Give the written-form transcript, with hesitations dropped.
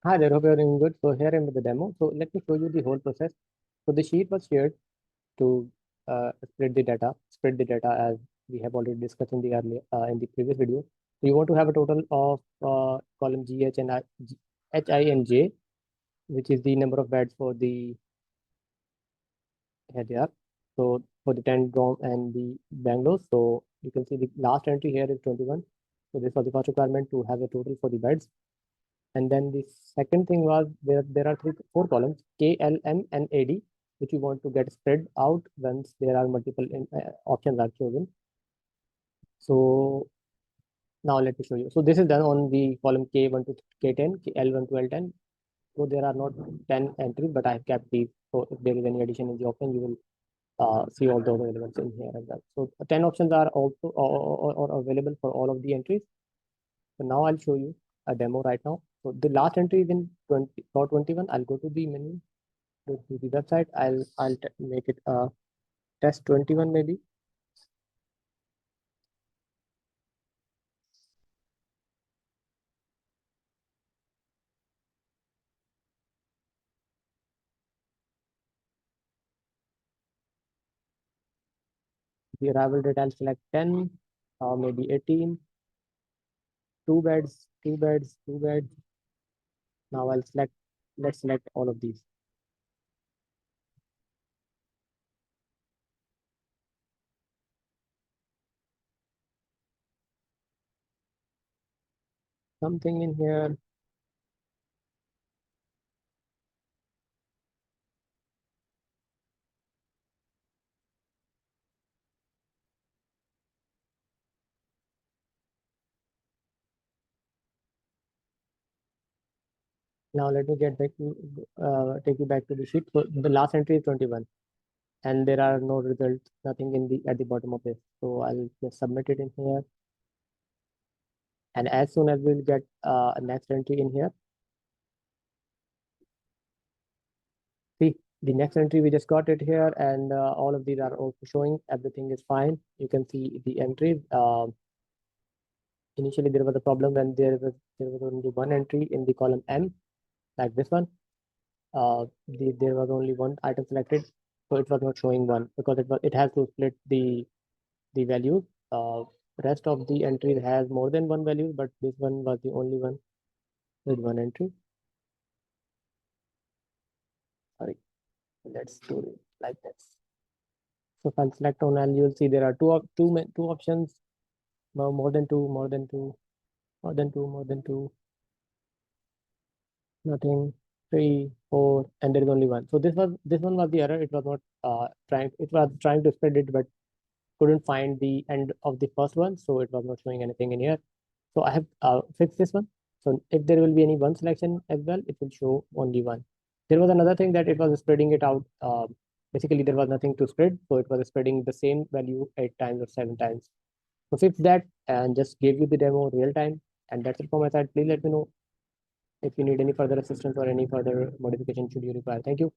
Hi there, hope you're doing good. So here I am with the demo. So let me show you the whole process. So the sheet was shared to spread the data as we have already discussed in the earlier in the previous video. So you want to have a total of column HI and J, which is the number of beds for the here they are. So for the 10 dorm and the Bangalore. So you can see the last entry here is 21. So this was the first requirement to have a total for the beds. And then the second thing was there are four columns K, L, M, and AD, which you want to get spread out once there are multiple options are chosen. So now let me show you. So this is done on the column K1 to K10, L1 to L10. So there are not 10 entries, but I have kept these. So if there is any addition in the option, you will see all those elements in here as well. So 10 options are also or available for all of the entries. So now I'll show you a demo right now. So the last entry is in 21. I'll go to the menu, go to the website. I'll make it test 21 maybe. The arrival date I'll select 10 or maybe 18. Two beds, two beds, two beds. Now let's select all of these. Something in here. Now let me get back to take you back to the sheet. So the last entry is 21, and there are no results, nothing in the at the bottom of this. So I'll just submit it in here. And as soon as we'll get a next entry in here, see the next entry we just got it here, and all of these are also showing everything is fine. You can see the entries. Initially there was a problem when there was only one entry in the column M, like this one. There was only one item selected, so it was not showing one because it has to split the values. Rest of the entries has more than one value, but this one was the only one with one entry. Sorry, let's do it like this. So if I'll select on L, you'll see there are two options. No, more than two, more than two, more than two, more than two. Nothing. Three, four, and there is only one. So this one was the error. It was not trying. It was trying to spread it, but couldn't find the end of the first one, so it was not showing anything in here. So I have fixed this one. So if there will be any one selection as well, it will show only one. There was another thing that it was spreading it out. Basically, there was nothing to spread, so it was spreading the same value 8 times or 7 times. So fix that and just gave you the demo real time. And that's it from my side. Please let me know if you need any further assistance or any further modification should you require. Thank you.